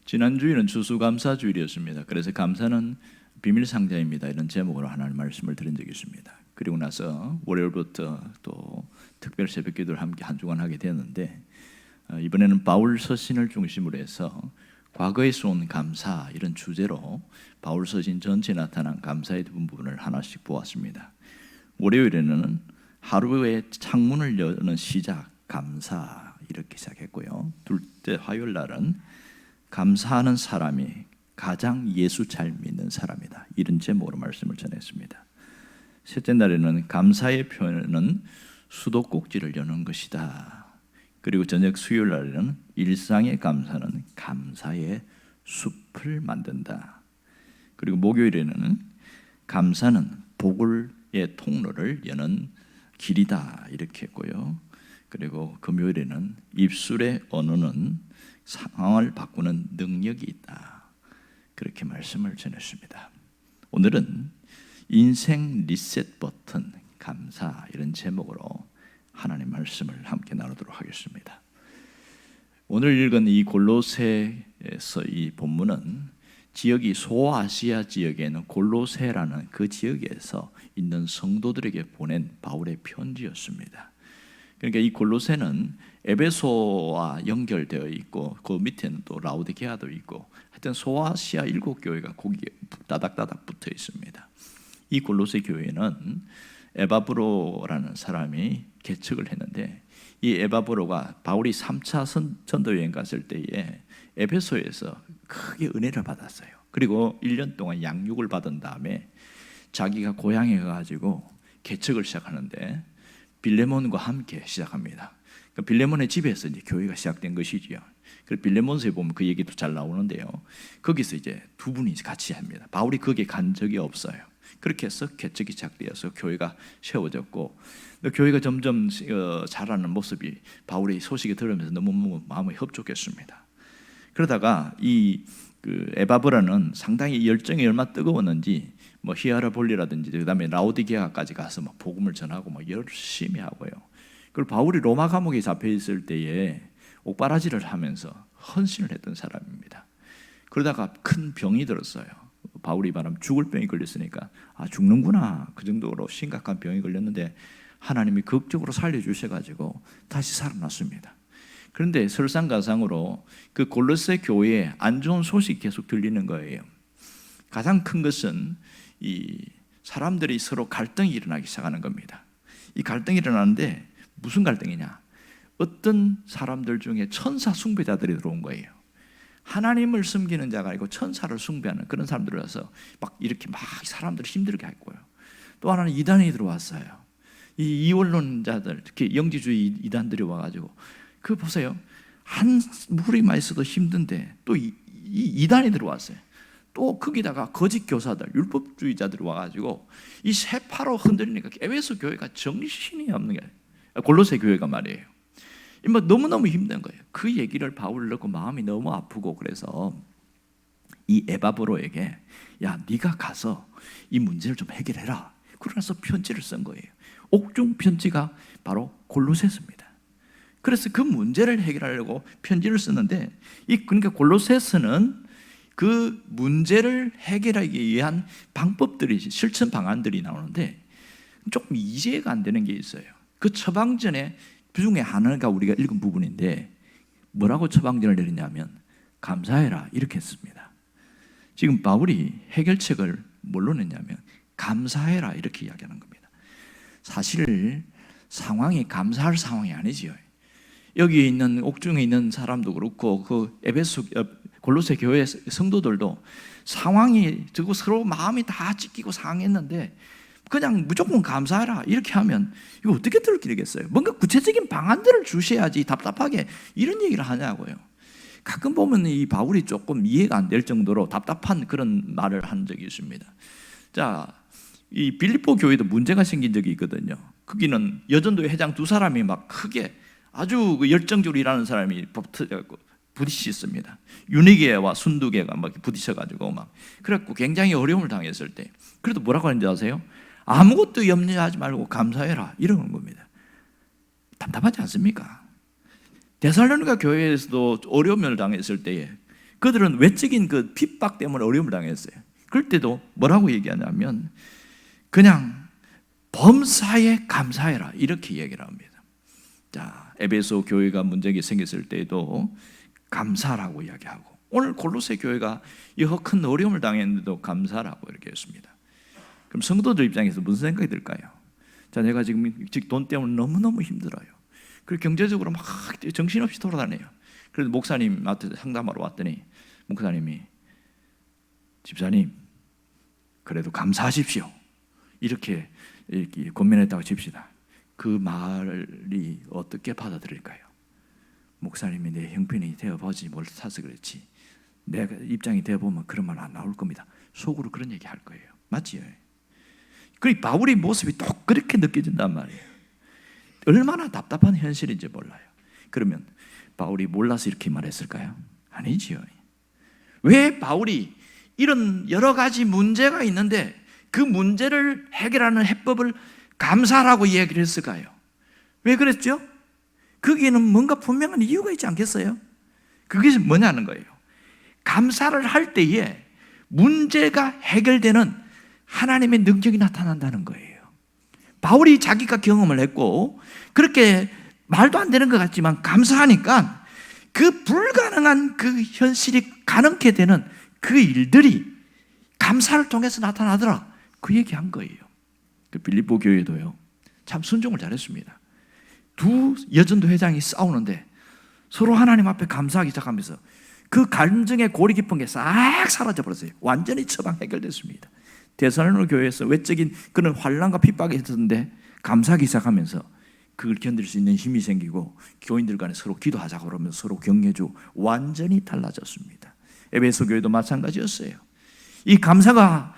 지난주일은 추수감사주일이었습니다. 그래서 감사는 비밀상자입니다, 이런 제목으로 하나님 말씀을 드린 적이 있습니다. 그리고 나서 월요일부터 또 특별 새벽 기도를 함께 한 주간 하게 되었는데, 이번에는 바울 서신을 중심으로 해서 과거에서 온 감사, 이런 주제로 바울 서신 전체에 나타난 감사의 부분을 하나씩 보았습니다. 월요일에는 하루의 창문을 여는 시작, 감사, 이렇게 시작했고요. 둘째 화요일 날은 감사하는 사람이 가장 예수 잘 믿는 사람이다, 이런 제목으로 말씀을 전했습니다. 셋째 날에는 감사의 표현은 수도꼭지를 여는 것이다. 그리고 저녁 수요일 날에는 일상의 감사는 감사의 숲을 만든다. 그리고 목요일에는 감사는 복의 통로를 여는 길이다, 이렇게 했고요. 그리고 금요일에는 입술의 언어는 상황을 바꾸는 능력이 있다, 그렇게 말씀을 전했습니다. 오늘은 인생 리셋 버튼 감사, 이런 제목으로 하나님 말씀을 함께 나누도록 하겠습니다. 오늘 읽은 이 골로새에서 이 본문은 지역이 소아시아 지역에 있는 골로새라는 그 지역에서 있는 성도들에게 보낸 바울의 편지였습니다. 그러니까 이 골로새는 에베소와 연결되어 있고 그 밑에는 또 라오디게아도 있고, 하여튼 소아시아 7교회가 거기에 따닥따닥 붙어 있습니다. 이 골로새 교회는 에바브로라는 사람이 개척을 했는데, 이 에바브로가 바울이 3차 전도 여행 갔을 때에 에베소에서 크게 은혜를 받았어요. 그리고 1년 동안 양육을 받은 다음에 자기가 고향에 가가지고 개척을 시작하는데 빌레몬과 함께 시작합니다. 그러니까 빌레몬의 집에서 이제 교회가 시작된 것이지요. 그리고 빌레몬서에 보면 그 얘기도 잘 나오는데요. 거기서 이제 두 분이 같이 합니다. 바울이 거기에 간 적이 없어요. 그렇게 해서 개척이 시작되어서 교회가 세워졌고, 교회가 점점 자라는 모습이 바울의 소식이 들으면서 너무 마음이 흡족했습니다. 그러다가 이 에바브라는 상당히 열정이 얼마나 뜨거웠는지 히아라볼리라든지 그다음에 라오디게아까지 가서 복음을 전하고 열심히 하고요. 그리고 바울이 로마 감옥에 잡혀 있을 때에 옥바라지를 하면서 헌신을 했던 사람입니다. 그러다가 큰 병이 들었어요. 바울이 말하면 죽을 병이 걸렸으니까 죽는구나, 그 정도로 심각한 병이 걸렸는데 하나님이 극적으로 살려주셔가지고 다시 살아났습니다. 그런데 설상가상으로 그 골로새 교회에 안 좋은 소식이 계속 들리는 거예요. 가장 큰 것은 이 사람들이 서로 갈등이 일어나기 시작하는 겁니다. 이 갈등이 일어나는데 무슨 갈등이냐? 어떤 사람들 중에 천사 숭배자들이 들어온 거예요. 하나님을 섬기는 자가 아니고 천사를 숭배하는 그런 사람들이 와서 이렇게 사람들을 힘들게 했고요. 또 하나는 이단이 들어왔어요. 이 이원론자들, 특히 영지주의 이단들이 와가지고 보세요. 한 무리만 있어도 힘든데 또 이단이 들어왔어요. 또 거기다가 거짓 교사들, 율법주의자들이 와가지고 이 세파로 흔들리니까 에베소 교회가 정신이 없는 게 골로새 교회가 말이에요. 너무너무 힘든 거예요. 그 얘기를 바울을 듣고 마음이 너무 아프고, 그래서 이 에바브로에게 네가 가서 이 문제를 좀 해결해라. 그러면서 편지를 쓴 거예요. 옥중 편지가 바로 골로새서입니다. 그래서 그 문제를 해결하려고 편지를 쓰는데, 그러니까 골로새서는 그 문제를 해결하기 위한 방법들이, 실천 방안들이 나오는데 조금 이해가 안 되는 게 있어요. 그 처방전에 중에 하나가 우리가 읽은 부분인데, 뭐라고 처방전을 내리냐면 감사해라, 이렇게 했습니다. 지금 바울이 해결책을 뭘로 냈냐면 감사해라, 이렇게 이야기하는 겁니다. 사실 상황이 감사할 상황이 아니지요. 여기 있는 옥중에 있는 사람도 그렇고 골로새 교회 성도들도 상황이 저거 서로 마음이 다 찢기고 상했는데 그냥 무조건 감사해라 이렇게 하면 이거 어떻게 들리겠어요? 뭔가 구체적인 방안들을 주셔야지, 답답하게 이런 얘기를 하냐고요. 가끔 보면 이 바울이 조금 이해가 안 될 정도로 답답한 그런 말을 한 적이 있습니다. 자, 이 빌립보 교회도 문제가 생긴 적이 있거든요. 거기는 여전도회 회장 두 사람이 크게 아주 열정적으로 일하는 사람이 부딪혔습니다. 유니게와 순두게가 부딪혀가지고 그래갖고 굉장히 어려움을 당했을 때, 그래도 뭐라고 하는지 아세요? 아무것도 염려하지 말고 감사해라, 이러는 겁니다. 답답하지 않습니까? 데살로니가 교회에서도 어려움을 당했을 때에 그들은 외적인 그 핍박 때문에 어려움을 당했어요. 그럴 때도 뭐라고 얘기하냐면 그냥 범사에 감사해라 이렇게 얘기를 합니다. 자, 에베소 교회가 문제가 생겼을 때도 감사라고 이야기하고, 오늘 골로새 교회가 여러 큰 어려움을 당했는데도 감사라고 이렇게 했습니다. 그럼 성도들 입장에서 무슨 생각이 들까요? 자, 내가 지금 돈 때문에 너무너무 힘들어요. 그리고 경제적으로 막 정신없이 돌아다녀요. 그래서 목사님한테 상담하러 왔더니 목사님이 집사님 그래도 감사하십시오 이렇게 권면했다고 칩시다. 그 말이 어떻게 받아들일까요? 목사님이 내 형편이 되어보지 못해서 그렇지 내가 입장이 되어보면 그런 말 안 나올 겁니다. 속으로 그런 얘기 할 거예요. 맞지요? 그 바울의 모습이 또 그렇게 느껴진단 말이에요. 얼마나 답답한 현실인지 몰라요. 그러면 바울이 몰라서 이렇게 말했을까요? 아니지요. 왜 바울이 이런 여러 가지 문제가 있는데 그 문제를 해결하는 해법을 감사라고 이야기를 했을까요? 왜 그랬죠? 거기에는 뭔가 분명한 이유가 있지 않겠어요? 그게 뭐냐는 거예요. 감사를 할 때에 문제가 해결되는 하나님의 능력이 나타난다는 거예요. 바울이 자기가 경험을 했고 그렇게 말도 안 되는 것 같지만 감사하니까 그 불가능한 그 현실이 가능케 되는 그 일들이 감사를 통해서 나타나더라. 그 얘기한 거예요. 그 빌립보 교회도요 참 순종을 잘했습니다. 두 여전도 회장이 싸우는데 서로 하나님 앞에 감사하기 시작하면서 그 갈등의 골이 깊은 게 싹 사라져 버렸어요. 완전히 처방 해결됐습니다. 데살로니가 교회에서 외적인 그런 환난과 핍박이 있었는데 감사하기 시작하면서 그걸 견딜 수 있는 힘이 생기고 교인들 간에 서로 기도하자고 그러면서 서로 격려주고 완전히 달라졌습니다. 에베소 교회도 마찬가지였어요. 이 감사가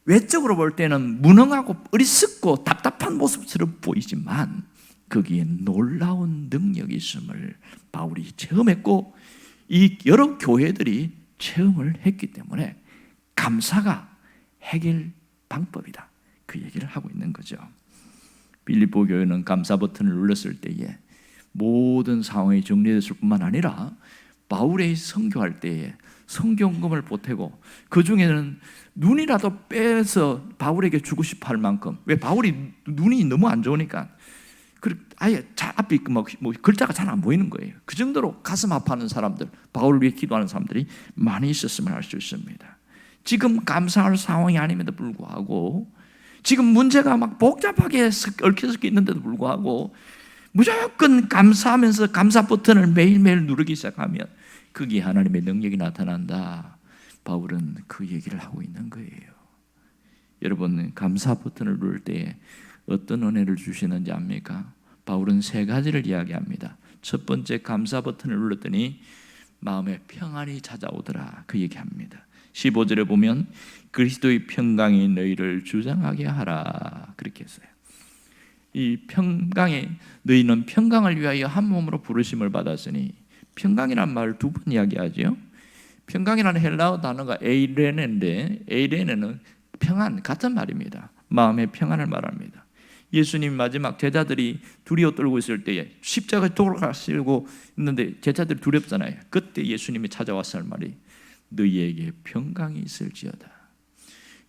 외적으로 볼 때는 무능하고 어리석고 답답한 모습처럼 보이지만 거기에 놀라운 능력이 있음을 바울이 체험했고 이 여러 교회들이 체험을 했기 때문에 감사가 해결 방법이다. 그 얘기를 하고 있는 거죠. 빌립보 교회는 감사 버튼을 눌렀을 때에 모든 상황이 정리됐을 뿐만 아니라 바울의 선교할 때에 성경금을 보태고 그 중에는 눈이라도 빼서 바울에게 주고 싶어 할 만큼, 왜 바울이 눈이 너무 안 좋으니까 아예 앞이 뭐 글자가 잘 안 보이는 거예요. 그 정도로 가슴 아파하는 사람들, 바울을 위해 기도하는 사람들이 많이 있었음을 알 수 있습니다. 지금 감사할 상황이 아님에도 불구하고 지금 문제가 막 복잡하게 얽혀서 있는데도 불구하고 무조건 감사하면서 감사 버튼을 매일매일 누르기 시작하면 거기에 하나님의 능력이 나타난다. 바울은 그 얘기를 하고 있는 거예요. 여러분, 감사 버튼을 누를 때에 어떤 은혜를 주시는지 압니까? 바울은 세 가지를 이야기합니다. 첫 번째, 감사 버튼을 눌렀더니 마음에 평안이 찾아오더라. 그 얘기합니다. 15절에 보면 그리스도의 평강이 너희를 주장하게 하라. 그렇게 했어요. 이 평강에 너희는 평강을 위하여 한 몸으로 부르심을 받았으니, 평강이라는 말을 두 번 이야기하죠. 평강이라는 헬라어 단어가 에이레네인데 에이레네는 평안 같은 말입니다. 마음의 평안을 말합니다. 예수님 마지막 제자들이 두려워 떨고 있을 때에 십자가에 돌아가시고 있는데 제자들이 두렵잖아요. 그때 예수님이 찾아왔을 말이 너희에게 평강이 있을지어다.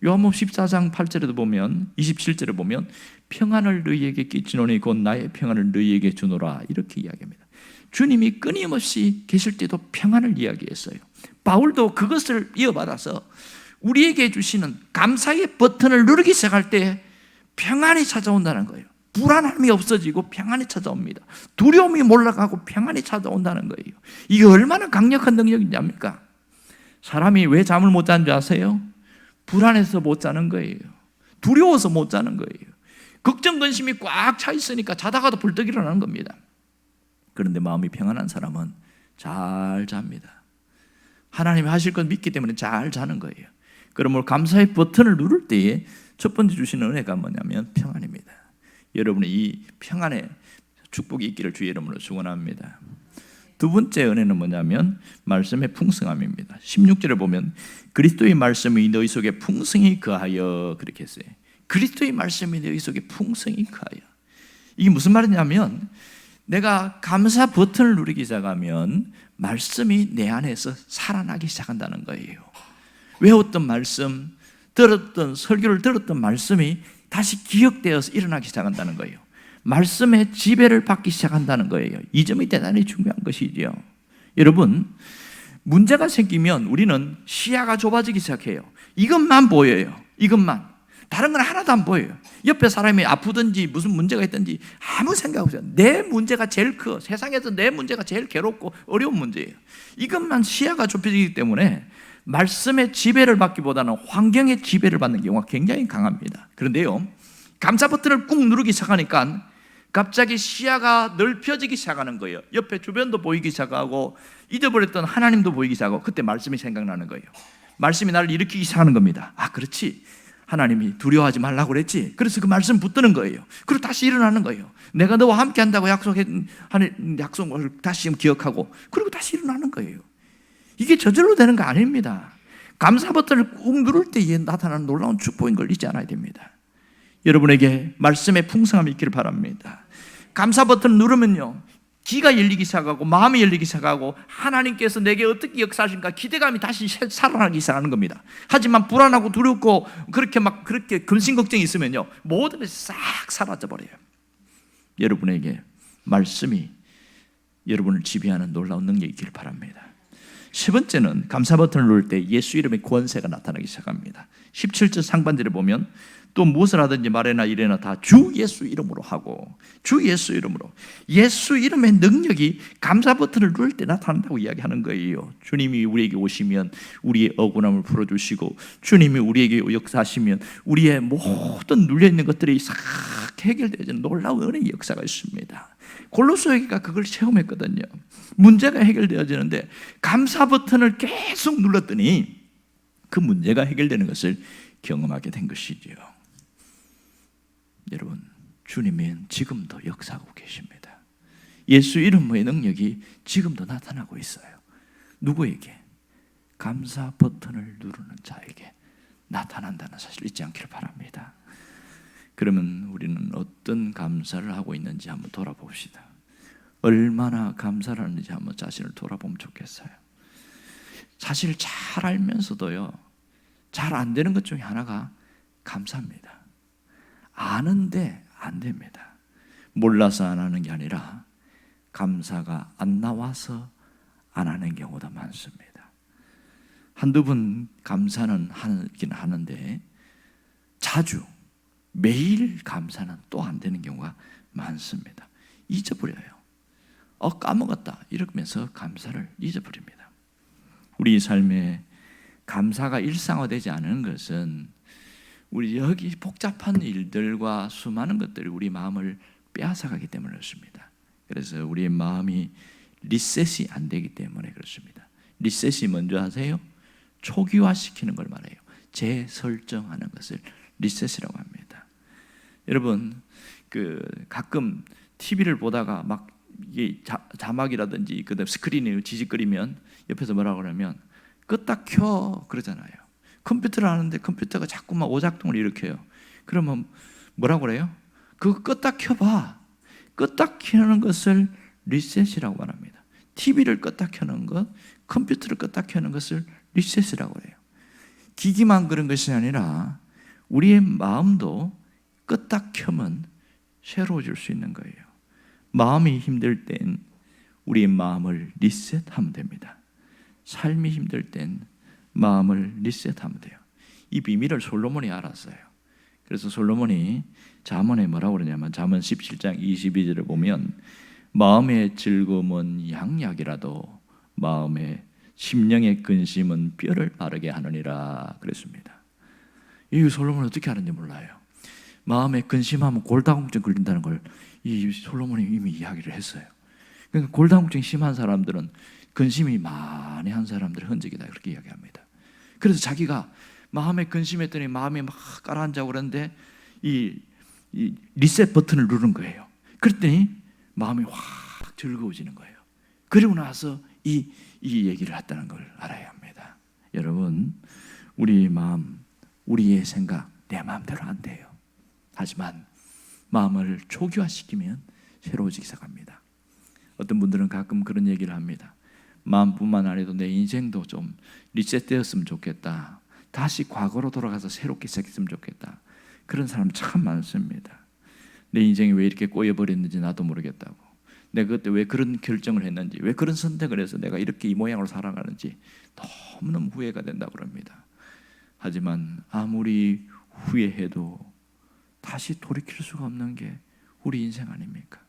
요한복음 14장 8절에도 보면 27절에 보면 평안을 너희에게 끼치노니 곧 나의 평안을 너희에게 주노라 이렇게 이야기합니다. 주님이 끊임없이 계실 때도 평안을 이야기했어요. 바울도 그것을 이어받아서 우리에게 주시는 감사의 버튼을 누르기 시작할 때 평안이 찾아온다는 거예요. 불안함이 없어지고 평안이 찾아옵니다. 두려움이 몰락하고 평안이 찾아온다는 거예요. 이게 얼마나 강력한 능력인지 압니까? 사람이 왜 잠을 못 자는 줄 아세요? 불안해서 못 자는 거예요. 두려워서 못 자는 거예요. 걱정 근심이 꽉 차 있으니까 자다가도 벌떡 일어나는 겁니다. 그런데 마음이 평안한 사람은 잘 잡니다. 하나님이 하실 건 믿기 때문에 잘 자는 거예요. 그러므로 감사의 버튼을 누를 때에 첫 번째 주시는 은혜가 뭐냐면 평안입니다. 여러분의 이 평안의 축복이 있기를 주의 이름으로 축원합니다. 두 번째 은혜는 뭐냐면 말씀의 풍성함입니다. 16절에 보면 그리스도의 말씀이 너희 속에 풍성히 거하여 그렇게 했어요. 그리스도의 말씀이 너희 속에 풍성히 거하여. 이게 무슨 말이냐면 내가 감사 버튼을 누르기 시작하면 말씀이 내 안에서 살아나기 시작한다는 거예요. 외웠던 말씀, 들었던 설교를 들었던 말씀이 다시 기억되어서 일어나기 시작한다는 거예요. 말씀의 지배를 받기 시작한다는 거예요. 이 점이 대단히 중요한 것이지요. 여러분, 문제가 생기면 우리는 시야가 좁아지기 시작해요. 이것만 보여요. 이것만. 다른 건 하나도 안 보여요. 옆에 사람이 아프든지 무슨 문제가 있든지 아무 생각 없어요. 내 문제가 제일 커. 세상에서 내 문제가 제일 괴롭고 어려운 문제예요. 이것만 시야가 좁혀지기 때문에 말씀의 지배를 받기보다는 환경의 지배를 받는 경우가 굉장히 강합니다. 그런데요, 감사 버튼을 꾹 누르기 시작하니까 갑자기 시야가 넓혀지기 시작하는 거예요. 옆에 주변도 보이기 시작하고 잊어버렸던 하나님도 보이기 시작하고 그때 말씀이 생각나는 거예요. 말씀이 나를 일으키기 시작하는 겁니다. 아, 그렇지. 하나님이 두려워하지 말라고 그랬지. 그래서 그 말씀 붙드는 거예요. 그리고 다시 일어나는 거예요. 내가 너와 함께 한다고 약속을 다시 기억하고 그리고 다시 일어나는 거예요. 이게 저절로 되는 거 아닙니다. 감사 버튼을 꾹 누를 때에 나타나는 놀라운 축복인 걸 잊지 않아야 됩니다. 여러분에게 말씀의 풍성함이 있기를 바랍니다. 감사 버튼을 누르면요, 귀가 열리기 시작하고 마음이 열리기 시작하고 하나님께서 내게 어떻게 역사하실까 기대감이 다시 살아나기 시작하는 겁니다. 하지만 불안하고 두렵고 그렇게 근심 걱정이 있으면요, 모든 것이 싹 사라져 버려요. 여러분에게 말씀이 여러분을 지배하는 놀라운 능력이 있기를 바랍니다. 세 번째는 감사 버튼을 누를 때 예수 이름의 권세가 나타나기 시작합니다. 17절 상반절에 보면 또 무엇을 하든지 말이나 이래나 다 주 예수 이름으로 하고, 주 예수 이름으로, 예수 이름의 능력이 감사 버튼을 누를 때 나타난다고 이야기하는 거예요. 주님이 우리에게 오시면 우리의 억울함을 풀어주시고, 주님이 우리에게 역사하시면 우리의 모든 눌려있는 것들이 싹 해결되어지는 놀라운 은혜의 역사가 있습니다. 골로새가 그걸 체험했거든요. 문제가 해결되어지는데 감사 버튼을 계속 눌렀더니 그 문제가 해결되는 것을 경험하게 된 것이지요. 여러분, 주님은 지금도 역사하고 계십니다. 예수 이름의 능력이 지금도 나타나고 있어요. 누구에게? 감사 버튼을 누르는 자에게 나타난다는 사실을 잊지 않기를 바랍니다. 그러면 우리는 어떤 감사를 하고 있는지 한번 돌아봅시다. 얼마나 감사를 하는지 한번 자신을 돌아보면 좋겠어요. 사실 잘 알면서도요, 잘 안 되는 것 중에 하나가 감사입니다. 아는데 안 됩니다. 몰라서 안 하는 게 아니라 감사가 안 나와서 안 하는 경우가 많습니다. 한두 번 감사는 하긴 하는데 자주 매일 감사는 또 안 되는 경우가 많습니다. 잊어버려요. 까먹었다 이러면서 감사를 잊어버립니다. 우리 삶에 감사가 일상화되지 않은 것은 우리 여기 복잡한 일들과 수많은 것들이 우리 마음을 빼앗아가기 때문에 그렇습니다. 그래서 우리의 마음이 리셋이 안 되기 때문에 그렇습니다. 리셋이 먼저 하세요. 초기화시키는 걸 말해요. 재설정하는 것을 리셋이라고 합니다. 여러분, 가끔 TV를 보다가 막 이게 자막이라든지 그다음 스크린이 지직거리면 옆에서 뭐라고 그러면 껐다 켜 그러잖아요. 컴퓨터를 하는데 컴퓨터가 자꾸만 오작동을 일으켜요. 그러면 뭐라고 그래요? 그거 껐다 켜봐. 껐다 켜는 것을 리셋이라고 말합니다. TV를 껐다 켜는 것, 컴퓨터를 껐다 켜는 것을 리셋이라고 해요. 기기만 그런 것이 아니라 우리의 마음도 껐다 켜면 새로워질 수 있는 거예요. 마음이 힘들 땐 우리의 마음을 리셋하면 됩니다. 삶이 힘들 땐 마음을 리셋하면 돼요. 이 비밀을 솔로몬이 알았어요. 그래서 솔로몬이 잠언에 뭐라고 그러냐면 잠언 17장 22절을 보면 마음의 즐거움은 양약이라도 마음의 심령의 근심은 뼈를 바르게 하느니라 그랬습니다. 이 솔로몬은 어떻게 하는지 몰라요. 마음에 근심하면 골다공증 걸린다는 걸 이 솔로몬이 이미 이야기를 했어요. 그러니까 골다공증 심한 사람들은 근심이 많이 한 사람들의 흔적이다 그렇게 이야기합니다. 그래서 자기가 마음에 근심했더니 마음이 막 가라앉아 그러는데 이 리셋 버튼을 누른 거예요. 그랬더니 마음이 확 즐거워지는 거예요. 그리고 나서 이 얘기를 했다는 걸 알아야 합니다. 여러분, 우리 마음, 우리의 생각 내 마음대로 안 돼요. 하지만 마음을 초기화시키면 새로워지기 시작합니다. 어떤 분들은 가끔 그런 얘기를 합니다. 마음뿐만 아니라 내 인생도 좀 리셋되었으면 좋겠다. 다시 과거로 돌아가서 새롭게 시작했으면 좋겠다. 그런 사람 참 많습니다. 내 인생이 왜 이렇게 꼬여버렸는지 나도 모르겠다고, 내가 그때 왜 그런 결정을 했는지, 왜 그런 선택을 해서 내가 이렇게 이 모양으로 살아가는지 너무너무 후회가 된다고 합니다. 하지만 아무리 후회해도 다시 돌이킬 수가 없는 게 우리 인생 아닙니까?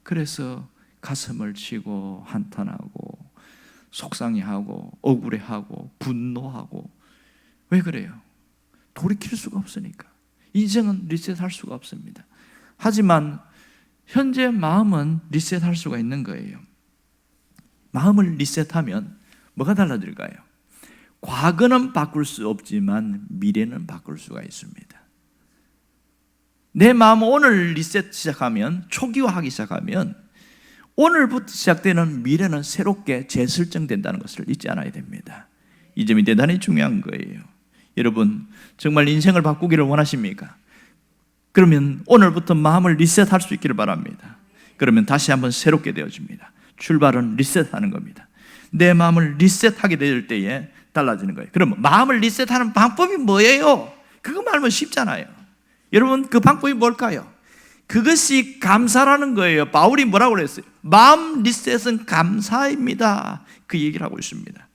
그래서 가슴을 치고 한탄하고 속상해하고 억울해하고 분노하고, 왜 그래요? 돌이킬 수가 없으니까. 인생은 리셋할 수가 없습니다. 하지만 현재 마음은 리셋할 수가 있는 거예요. 마음을 리셋하면 뭐가 달라질까요? 과거는 바꿀 수 없지만 미래는 바꿀 수가 있습니다. 내 마음 오늘 리셋 시작하면, 초기화하기 시작하면 오늘부터 시작되는 미래는 새롭게 재설정된다는 것을 잊지 않아야 됩니다. 이 점이 대단히 중요한 거예요. 여러분, 정말 인생을 바꾸기를 원하십니까? 그러면 오늘부터 마음을 리셋할 수 있기를 바랍니다. 그러면 다시 한번 새롭게 되어집니다. 출발은 리셋하는 겁니다. 내 마음을 리셋하게 될 때에 달라지는 거예요. 그럼 마음을 리셋하는 방법이 뭐예요? 그거 말하면 쉽잖아요. 여러분, 그 방법이 뭘까요? 그것이 감사라는 거예요. 바울이 뭐라고 그랬어요? 마음 리셋은 감사입니다. 그 얘기를 하고 있습니다.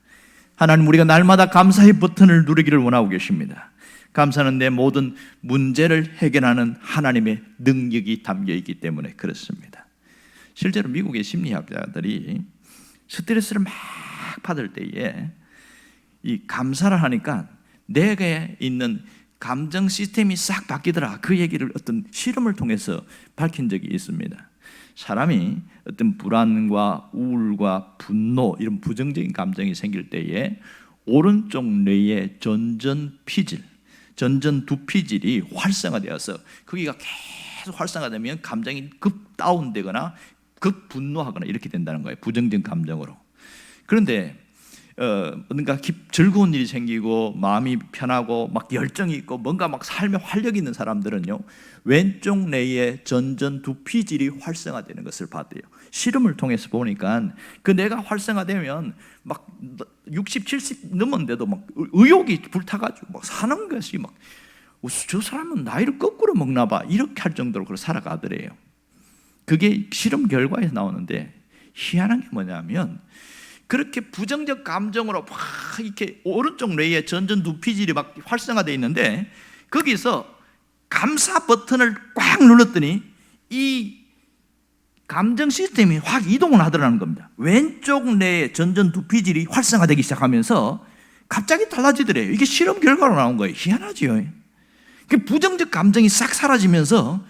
하나님, 우리가 날마다 감사의 버튼을 누르기를 원하고 계십니다. 감사는 내 모든 문제를 해결하는 하나님의 능력이 담겨있기 때문에 그렇습니다. 실제로 미국의 심리학자들이 스트레스를 막 받을 때에 이 감사를 하니까 내게 있는 감정 시스템이 싹 바뀌더라, 그 얘기를 어떤 실험을 통해서 밝힌 적이 있습니다. 사람이 어떤 불안과 우울과 분노, 이런 부정적인 감정이 생길 때에 오른쪽 뇌의 전전피질, 전전두피질이 활성화되어서 거기가 계속 활성화되면 감정이 급 다운되거나 급 분노하거나 이렇게 된다는 거예요. 부정적인 감정으로. 그런데 뭔가 즐거운 일이 생기고 마음이 편하고 막 열정이 있고 뭔가 막 삶에 활력이 있는 사람들은요, 왼쪽 뇌의 전전두피질이 활성화되는 것을 봤대요. 실험을 통해서 보니까 그 뇌가 활성화되면 막 60, 70 넘었는데도 막 의욕이 불타가지고 막 사는 것이 막, 저 사람은 나이를 거꾸로 먹나 봐, 이렇게 할 정도로 그렇게 살아가더래요. 그게 실험 결과에서 나오는데, 희한한 게 뭐냐면 그렇게 부정적 감정으로 막 이렇게 오른쪽 뇌의 전전두피질이 막 활성화되어 있는데, 거기서 감사 버튼을 꽉 눌렀더니 이 감정 시스템이 확 이동을 하더라는 겁니다. 왼쪽 뇌의 전전두피질이 활성화되기 시작하면서 갑자기 달라지더래요. 이게 실험 결과로 나온 거예요. 희한하지요. 부정적 감정이 싹 사라지면서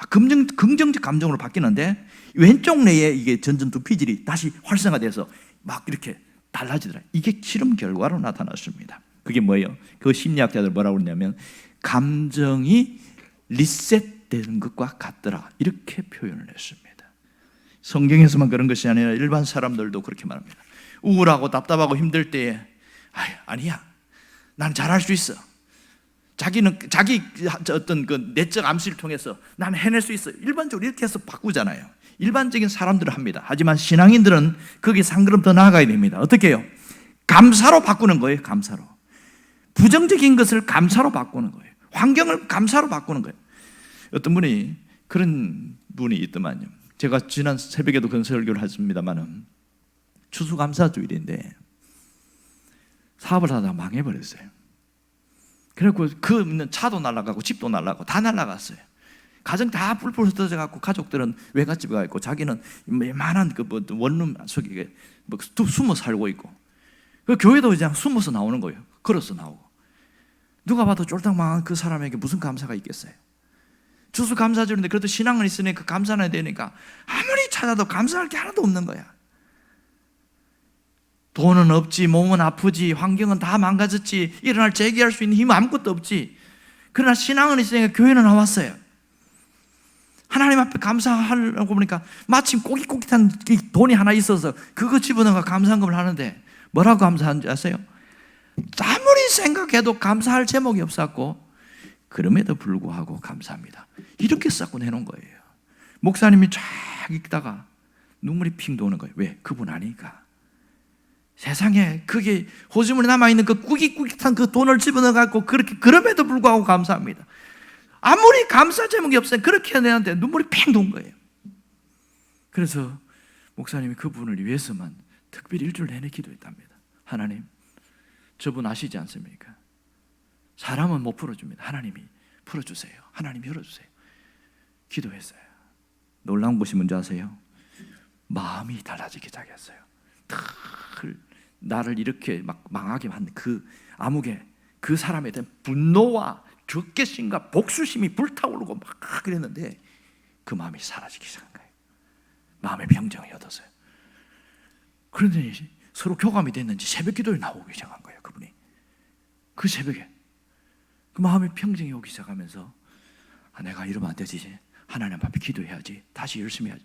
긍정적 감정으로 바뀌는데, 왼쪽 뇌의 이게 전전두피질이 다시 활성화돼서 막 이렇게 달라지더라. 이게 실험 결과로 나타났습니다. 그게 뭐예요? 그 심리학자들 뭐라고 그러냐면 감정이 리셋되는 것과 같더라, 이렇게 표현을 했습니다. 성경에서만 그런 것이 아니라 일반 사람들도 그렇게 말합니다. 우울하고 답답하고 힘들 때에 아니야, 난 잘할 수 있어. 자기 어떤 그 내적 암시를 통해서 나는 해낼 수 있어. 일반적으로 이렇게 해서 바꾸잖아요. 일반적인 사람들은 합니다. 하지만 신앙인들은 거기서 한 걸음 더 나아가야 됩니다. 어떻게 해요? 감사로 바꾸는 거예요. 감사로. 부정적인 것을 감사로 바꾸는 거예요. 환경을 감사로 바꾸는 거예요. 어떤 분이 그런 분이 있더만요. 제가 지난 새벽에도 그런 설교를 했습니다만은, 추수감사주일인데 사업을 하다가 망해버렸어요. 그래갖고 그 있는 차도 날아가고 집도 날아가고 다 날아갔어요. 가정 다 뿔뿔 흩어져갖고 가족들은 외갓집에 가 있고 자기는 웬만한 그 원룸 속에 숨어 살고 있고, 그 교회도 그냥 숨어서 나오는 거예요. 걸어서 나오고. 누가 봐도 쫄딱 망한 그 사람에게 무슨 감사가 있겠어요? 추수감사주일인데 그래도 신앙은 있으니까 그 감사는 되니까 아무리 찾아도 감사할 게 하나도 없는 거야. 돈은 없지, 몸은 아프지, 환경은 다 망가졌지, 일어날 재기할 수 있는 힘은 아무것도 없지. 그러나 신앙은 있으니까 교회는 나왔어요. 하나님 앞에 감사하려고 보니까 마침 꼬깃꼬깃한 돈이 하나 있어서 그거 집어넣어 감사한금을 하는데, 뭐라고 감사한지 아세요? 아무리 생각해도 감사할 제목이 없었고, 그럼에도 불구하고 감사합니다, 이렇게 싹고 내놓은 거예요. 목사님이 쫙 읽다가 눈물이 핑 도는 거예요. 왜? 그분 아니까. 세상에 그게 호주머니 남아있는 그 꾸깃꾸깃한 그 돈을 집어넣어갖고 그렇게, 그럼에도 불구하고 감사합니다. 아무리 감사 제목이 없어요. 그렇게 해야 되는데 눈물이 핑 돈 거예요. 그래서 목사님이 그분을 위해서만 특별히 일주일 내내 기도했답니다. 하나님, 저분 아시지 않습니까? 사람은 못 풀어줍니다. 하나님이 풀어주세요. 하나님이 열어주세요. 기도했어요. 놀라운 것이 뭔지 아세요? 마음이 달라지기 시작했어요. 나를 이렇게 막 망하게 만든 그 암흑에, 그 사람에 대한 분노와 적개심과 복수심이 불타오르고 막 그랬는데 그 마음이 사라지기 시작한 거예요. 마음의 평정이 얻었어요. 그런데 서로 교감이 됐는지 새벽 기도에 나오기 시작한 거예요. 그분이 그 새벽에 그 마음의 평정이 오기 시작하면서 내가 이러면 안 되지, 하나님 앞에 기도해야지, 다시 열심히 해야지.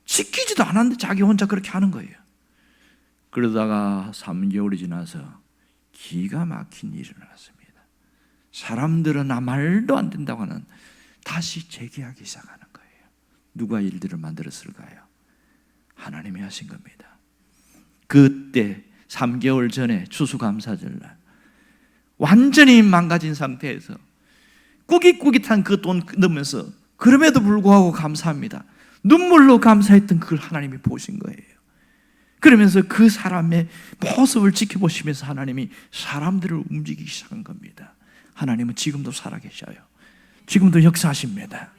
지키지도 않았는데 자기 혼자 그렇게 하는 거예요. 그러다가 3개월이 지나서 기가 막힌 일이 일어났습니다. 사람들은 말도 안 된다고 하는 다시 재기하기 시작하는 거예요. 누가 일들을 만들었을까요? 하나님이 하신 겁니다. 그때 3개월 전에 추수감사절날 완전히 망가진 상태에서 꾸깃꾸깃한 그 돈 넣으면서 그럼에도 불구하고 감사합니다. 눈물로 감사했던 그걸 하나님이 보신 거예요. 그러면서 그 사람의 모습을 지켜보시면서 하나님이 사람들을 움직이기 시작한 겁니다. 하나님은 지금도 살아계셔요. 지금도 역사하십니다.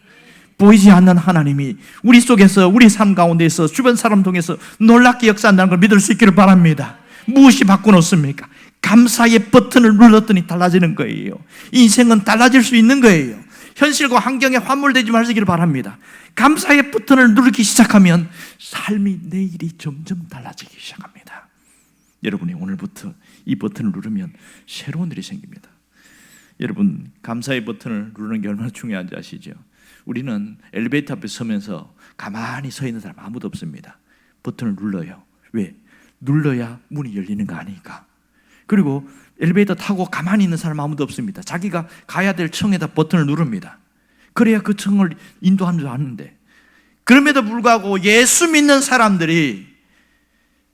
보이지 않는 하나님이 우리 속에서, 우리 삶 가운데서, 주변 사람 통해서 놀랍게 역사한다는 걸 믿을 수 있기를 바랍니다. 무엇이 바꿔놓습니까? 감사의 버튼을 눌렀더니 달라지는 거예요. 인생은 달라질 수 있는 거예요. 현실과 환경에 환물되지 마시기를 바랍니다. 감사의 버튼을 누르기 시작하면 삶이, 내일이 점점 달라지기 시작합니다. 여러분이 오늘부터 이 버튼을 누르면 새로운 일이 생깁니다. 여러분, 감사의 버튼을 누르는 게 얼마나 중요한지 아시죠? 우리는 엘리베이터 앞에 서면서 가만히 서 있는 사람 아무도 없습니다. 버튼을 눌러요. 왜? 눌러야 문이 열리는 거 아니까. 그리고 엘리베이터 타고 가만히 있는 사람 아무도 없습니다. 자기가 가야 될 층에다 버튼을 누릅니다. 그래야 그 층을 인도하는 줄 아는데, 그럼에도 불구하고 예수 믿는 사람들이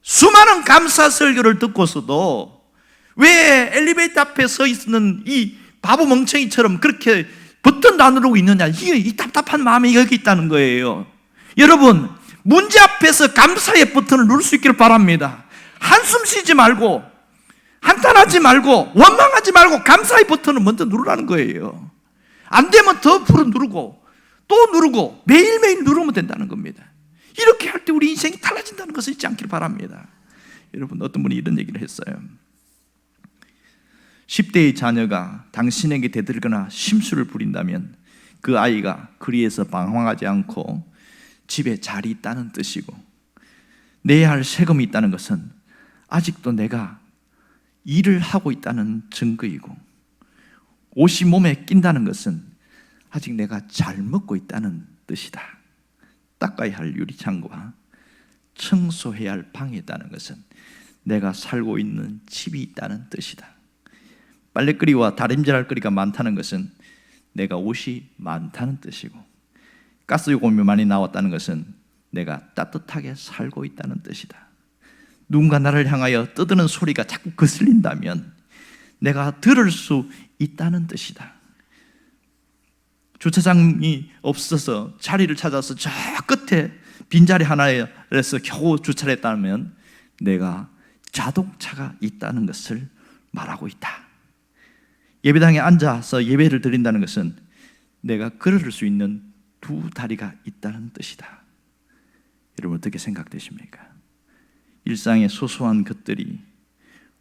수많은 감사 설교를 듣고서도 왜 엘리베이터 앞에 서 있는 이 바보 멍청이처럼 그렇게 버튼도 안 누르고 있느냐, 이 답답한 마음이 여기 있다는 거예요. 여러분, 문제 앞에서 감사의 버튼을 누를 수 있기를 바랍니다. 한숨 쉬지 말고, 한탄하지 말고, 원망하지 말고 감사의 버튼을 먼저 누르라는 거예요. 안 되면 더 누르고 또 누르고 매일매일 누르면 된다는 겁니다. 이렇게 할 때 우리 인생이 달라진다는 것을 잊지 않기를 바랍니다. 여러분, 어떤 분이 이런 얘기를 했어요. 10대의 자녀가 당신에게 대들거나 심술을 부린다면 그 아이가 거리에서 방황하지 않고 집에 잘 있다는 뜻이고, 내야 할 세금이 있다는 것은 아직도 내가 일을 하고 있다는 증거이고, 옷이 몸에 낀다는 것은 아직 내가 잘 먹고 있다는 뜻이다. 닦아야 할 유리창과 청소해야 할 방이 있다는 것은 내가 살고 있는 집이 있다는 뜻이다. 빨래거리와 다림질할 거리가 많다는 것은 내가 옷이 많다는 뜻이고, 가스요금이 많이 나왔다는 것은 내가 따뜻하게 살고 있다는 뜻이다. 누군가 나를 향하여 떠드는 소리가 자꾸 거슬린다면 내가 들을 수 있다는 뜻이다. 주차장이 없어서 자리를 찾아서 저 끝에 빈자리 하나에서 겨우 주차를 했다면 내가 자동차가 있다는 것을 말하고 있다. 예배당에 앉아서 예배를 드린다는 것은 내가 걸을 수 있는 두 다리가 있다는 뜻이다. 여러분, 어떻게 생각되십니까? 일상의 소소한 것들이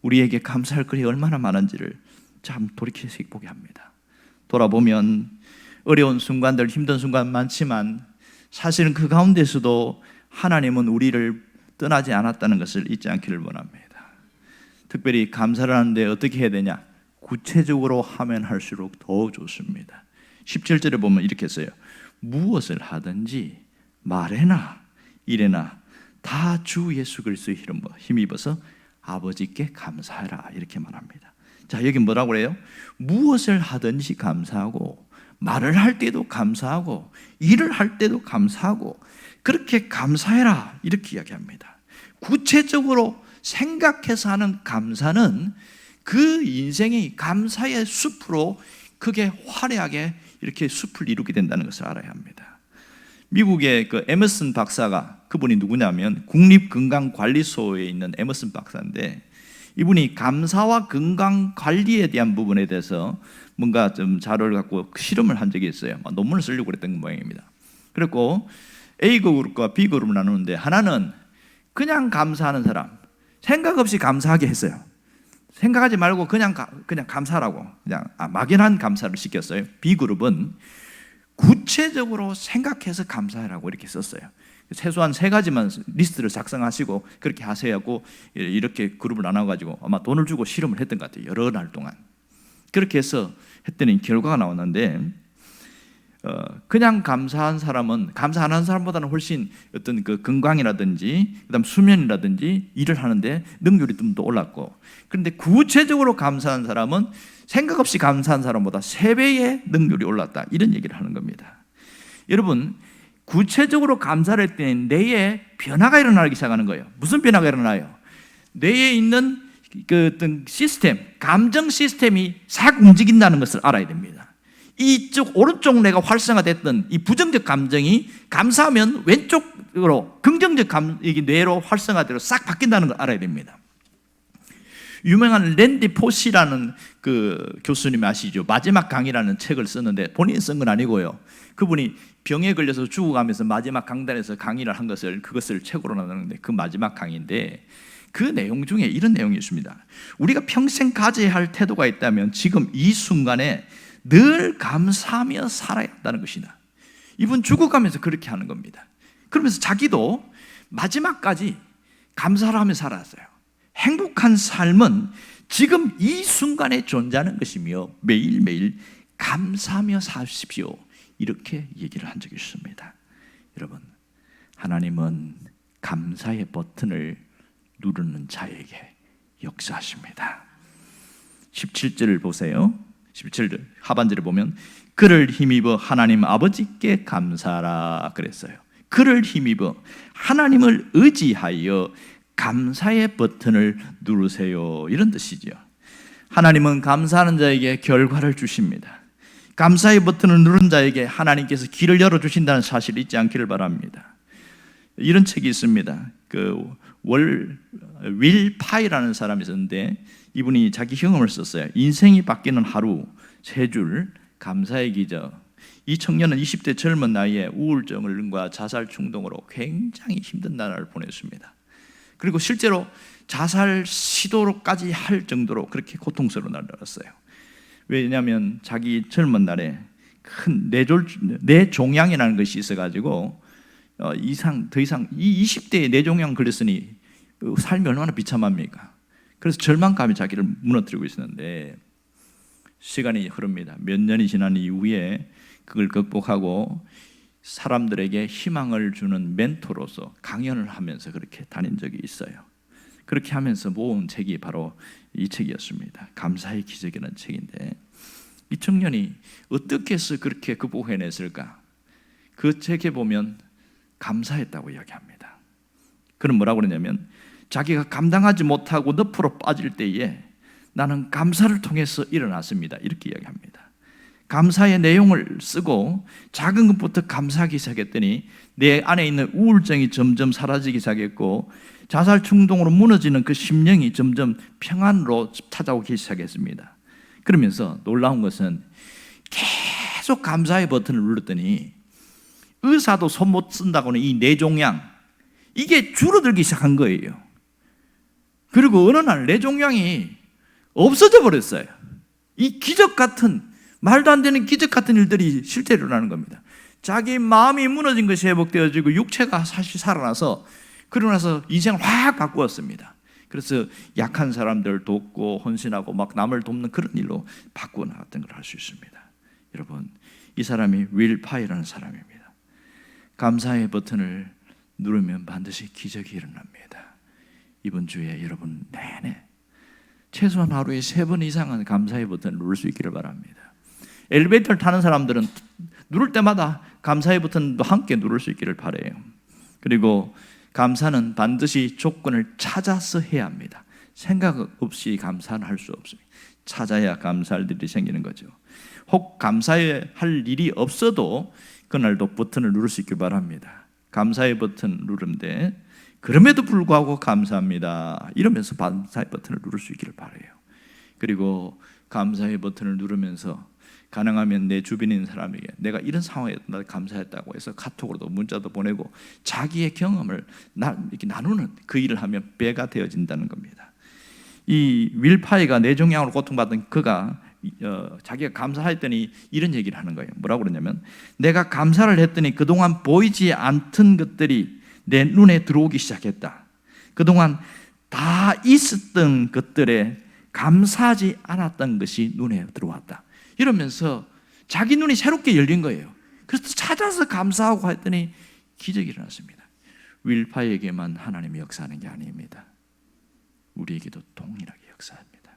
우리에게 감사할 것이 얼마나 많은지를 참 돌이켜서 보게 합니다. 돌아보면 어려운 순간들, 힘든 순간 많지만 사실은 그 가운데서도 하나님은 우리를 떠나지 않았다는 것을 잊지 않기를 원합니다. 특별히 감사를 하는데 어떻게 해야 되냐? 구체적으로 하면 할수록 더 좋습니다. 17절에 보면 이렇게 써요. 무엇을 하든지 말해나 이래나 다 주 예수 그리스도의 힘입어서 아버지께 감사하라, 이렇게 말합니다. 자, 여기 뭐라고 그래요? 무엇을 하든지 감사하고, 말을 할 때도 감사하고, 일을 할 때도 감사하고, 그렇게 감사해라 이렇게 이야기합니다. 구체적으로 생각해서 하는 감사는 그 인생이 감사의 숲으로 크게 화려하게 이렇게 숲을 이루게 된다는 것을 알아야 합니다. 미국의 그 에머슨 박사가, 그분이 누구냐면 국립건강관리소에 있는 에머슨 박사인데, 이분이 감사와 건강관리에 대한 부분에 대해서 뭔가 좀 자료를 갖고 실험을 한 적이 있어요. 논문을 쓰려고 그랬던 모양입니다. 그리고 A그룹과 B그룹을 나누는데, 하나는 그냥 감사하는 사람, 생각 없이 감사하게 했어요. 생각하지 말고 그냥 감사라고, 그냥 막연한 감사를 시켰어요. B그룹은 구체적으로 생각해서 감사하라고 이렇게 썼어요. 최소한 3가지만 리스트를 작성하시고 그렇게 하세요고 이렇게 그룹을 나눠가지고 아마 돈을 주고 실험을 했던 것 같아요. 여러 날 동안. 그렇게 해서 했더니 결과가 나왔는데, 그냥 감사한 사람은 감사 안 하는 사람보다는 훨씬 어떤 그 건강이라든지 그다음 수면이라든지 일을 하는데 능률이 좀 더 올랐고, 그런데 구체적으로 감사한 사람은 생각 없이 감사한 사람보다 3배의 능률이 올랐다, 이런 얘기를 하는 겁니다. 여러분, 구체적으로 감사를 할 때 뇌에 변화가 일어나기 시작하는 거예요. 무슨 변화가 일어나요? 뇌에 있는 그 어떤 시스템, 감정 시스템이 싹 움직인다는 것을 알아야 됩니다. 이쪽 오른쪽 뇌가 활성화됐던 이 부정적 감정이 감사하면 왼쪽으로 긍정적 뇌로 활성화되고 싹 바뀐다는 걸 알아야 됩니다. 유명한 랜디 포시라는 그 교수님 아시죠? 마지막 강의라는 책을 썼는데, 본인이 쓴 건 아니고요. 그분이 병에 걸려서 죽어가면서 마지막 강단에서 강의를 한 것을, 그것을 책으로 나누는데 그 마지막 강의인데, 그 내용 중에 이런 내용이 있습니다. 우리가 평생 가져야 할 태도가 있다면 지금 이 순간에 늘 감사하며 살아야 한다는 것이다. 이분 죽어가면서 그렇게 하는 겁니다. 그러면서 자기도 마지막까지 감사를 하며 살았어요. 행복한 삶은 지금 이 순간에 존재하는 것이며 매일매일 감사하며 사십시오, 이렇게 얘기를 한 적이 있습니다. 여러분, 하나님은 감사의 버튼을 누르는 자에게 역사하십니다. 17절을 보세요. 17절 하반절에 보면 그를 힘입어 하나님 아버지께 감사하라 그랬어요. 그를 힘입어 하나님을 의지하여 감사의 버튼을 누르세요, 이런 뜻이죠. 하나님은 감사하는 자에게 결과를 주십니다. 감사의 버튼을 누른 자에게 하나님께서 길을 열어주신다는 사실을 잊지 않기를 바랍니다. 이런 책이 있습니다. 윌 파이라는 사람이 있었는데, 이분이 자기 경험을 썼어요. 인생이 바뀌는 하루 3줄 감사의 기적. 이 청년은 20대 젊은 나이에 우울증과 자살 충동으로 굉장히 힘든 나날을 보냈습니다. 그리고 실제로 자살 시도로까지 할 정도로 그렇게 고통스러운 날을 알았어요. 왜냐하면 자기 젊은 날에 큰 뇌종양이라는 것이 있어가지고 더 이상 이 20대에 뇌종양 걸렸으니 삶이 얼마나 비참합니까? 그래서 절망감이 자기를 무너뜨리고 있었는데, 시간이 흐릅니다. 몇 년이 지난 이후에 그걸 극복하고 사람들에게 희망을 주는 멘토로서 강연을 하면서 그렇게 다닌 적이 있어요. 그렇게 하면서 모은 책이 바로 이 책이었습니다. 감사의 기적이라는 책인데, 이 청년이 어떻게 해서 그렇게 극복해냈을까? 그 책에 보면 감사했다고 이야기합니다. 그는 뭐라고 그러냐면, 자기가 감당하지 못하고 늪으로 빠질 때에 나는 감사를 통해서 일어났습니다, 이렇게 이야기합니다. 감사의 내용을 쓰고 작은 것부터 감사하기 시작했더니 내 안에 있는 우울증이 점점 사라지기 시작했고, 자살 충동으로 무너지는 그 심령이 점점 평안으로 찾아오기 시작했습니다. 그러면서 놀라운 것은 계속 감사의 버튼을 눌렀더니 의사도 손 못 쓴다고는 이 뇌종양, 이게 줄어들기 시작한 거예요. 그리고 어느 날 뇌종양이 없어져 버렸어요. 이 기적 같은, 말도 안 되는 기적 같은 일들이 실제로 일어나는 겁니다. 자기 마음이 무너진 것이 회복되어지고 육체가 사실 살아나서, 그러고 나서 인생을 확 바꾸었습니다. 그래서 약한 사람들 돕고 헌신하고 막 남을 돕는 그런 일로 바꾸어 나갔던 걸 알 수 있습니다. 여러분, 이 사람이 윌 파이라는 사람입니다. 감사의 버튼을 누르면 반드시 기적이 일어납니다. 이번 주에 여러분 내내 최소한 하루에 3번 이상은 감사의 버튼을 누를 수 있기를 바랍니다. 엘리베이터를 타는 사람들은 누를 때마다 감사의 버튼도 함께 누를 수 있기를 바라요. 그리고 감사는 반드시 조건을 찾아서 해야 합니다. 생각 없이 감사는 할 수 없습니다. 찾아야 감사할 일이 생기는 거죠. 혹 감사할 일이 없어도 그날도 버튼을 누를 수 있길 바랍니다. 감사의 버튼 누르는데 그럼에도 불구하고 감사합니다 이러면서 감사의 버튼을 누를 수 있기를 바라요. 그리고 감사의 버튼을 누르면서 가능하면 내 주변에 있는 사람에게 내가 이런 상황에 나 감사했다고 해서 카톡으로도 문자도 보내고 자기의 경험을 이렇게 나누는 그 일을 하면 배가 되어진다는 겁니다. 이 윌파이가 뇌종양으로 고통받던 그가 자기가 감사했더니 이런 얘기를 하는 거예요. 뭐라고 그러냐면 내가 감사를 했더니 그동안 보이지 않던 것들이 내 눈에 들어오기 시작했다. 그동안 다 있었던 것들에 감사하지 않았던 것이 눈에 들어왔다. 이러면서 자기 눈이 새롭게 열린 거예요. 그래서 찾아서 감사하고 했더니 기적이 일어났습니다. 윌파이에게만 하나님이 역사하는 게 아닙니다. 우리에게도 동일하게 역사합니다.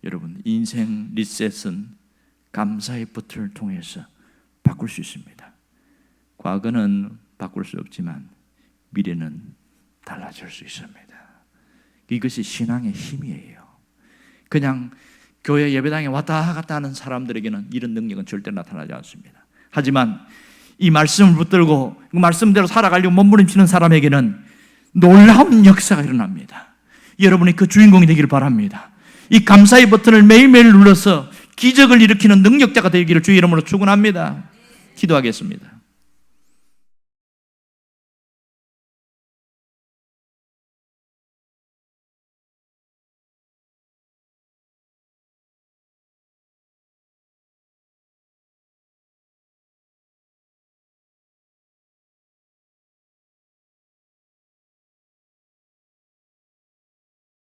여러분, 인생 리셋은 감사의 버튼을 통해서 바꿀 수 있습니다. 과거는 바꿀 수 없지만 미래는 달라질 수 있습니다. 이것이 신앙의 힘이에요. 그냥 교회 예배당에 왔다 갔다 하는 사람들에게는 이런 능력은 절대 나타나지 않습니다. 하지만 이 말씀을 붙들고 그 말씀대로 살아가려고 몸부림치는 사람에게는 놀라운 역사가 일어납니다. 여러분이 그 주인공이 되기를 바랍니다. 이 감사의 버튼을 매일매일 눌러서 기적을 일으키는 능력자가 되기를 주의 이름으로 축원합니다. 기도하겠습니다.